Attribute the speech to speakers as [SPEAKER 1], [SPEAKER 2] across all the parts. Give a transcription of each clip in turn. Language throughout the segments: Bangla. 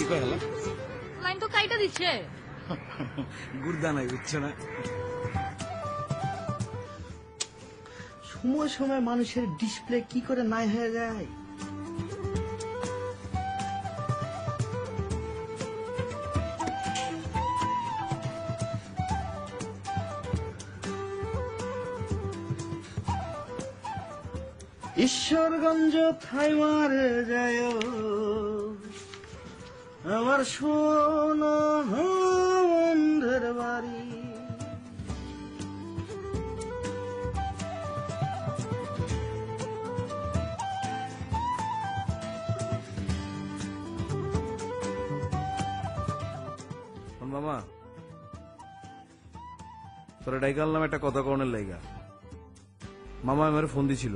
[SPEAKER 1] কয় হলো
[SPEAKER 2] লাইন তো কাইটা দিচ্ছে
[SPEAKER 1] গুর্দা নাই বুঝছো না
[SPEAKER 3] সময় সময় মানুষের ডিসপ্লে কি করে নাই হয়ে যায়। ঈশ্বরগঞ্জ থাইমারে যায় আমার সোনা বন্ধের বাড়ি।
[SPEAKER 1] মামা তোরা ডাইকা আনলাম একটা কথা কনের লাইগা। মামা আমার ফোন দিছিল,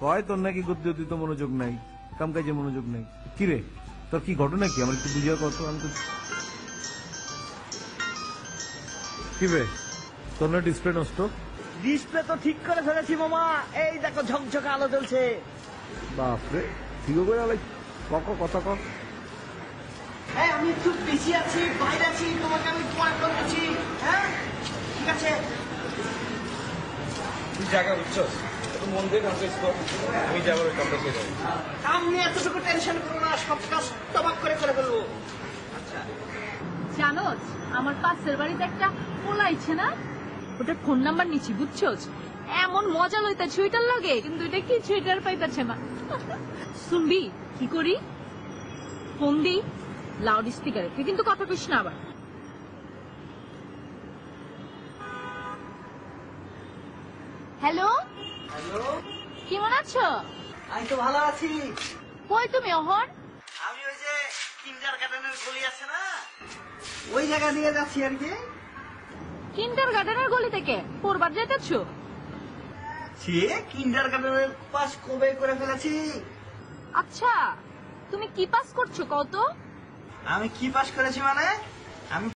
[SPEAKER 1] কয় তোর নাকি গদ্য তো মনোযোগ নাই, কাম কাজে মনোযোগ নাই। কি রে তোর কি ঘটনা কি আমার একটু বুঝিয়া কত। আমি তো কি রে তোর না ডিসপ্লে নষ্ট?
[SPEAKER 3] ডিসপ্লে তো ঠিক করে ফেলেছি মামা, এই দেখো ঝকঝকে আলো জ্বলছে।
[SPEAKER 1] বাপরে ঠিক করে আলাই কথা কর।
[SPEAKER 3] হ্যাঁ আমি একটু বেশি আছি, বাইরে আছি, তোমাকে আমি পরে ফোন করছি। হ্যাঁ ঠিক আছে।
[SPEAKER 4] তুই জায়গা বুঝছস, একটু মন দিয়ে কাজ কর, আমি যাবো ওই কামটা শেষ হবে।
[SPEAKER 3] কাম নিয়ে এতটুকু টেনশন করো না, সব কাজ টবাক করে ফেলবো।
[SPEAKER 2] জানোস আমার পাশের বাড়িতে একটা পোলাইছে না, ওটার ফোন নাম্বার নিচ্ছি বুঝছোস, এমন মজা লইতাছে ওইটার লাগে, কিন্তু এটা কি ছুইটার পাইতাছে না। শুনবি কি করি, ফোন দি লাউড স্পিকারে, তুই কিন্তু কথা কইস না আবার। হ্যালো
[SPEAKER 3] হ্যালো,
[SPEAKER 2] কেমন আছো?
[SPEAKER 3] আমি তো ভালো আছি।
[SPEAKER 2] কই তুমি অহন?
[SPEAKER 3] আমি ওই যে কিন্ডার গার্ডেনের গলি আছে না, ওই জায়গা দিয়ে যাচ্ছি আর কি।
[SPEAKER 2] কিন্ডার গার্ডেনের গলি থেকে পড়বার যাইতেছো?
[SPEAKER 3] সে কিন্ডার গার্ডেনের পাস কবে করে ফেলেছি।
[SPEAKER 2] আচ্ছা তুমি কি পাস করছো কত?
[SPEAKER 3] আমি কি পাস করেছি মানে, আমি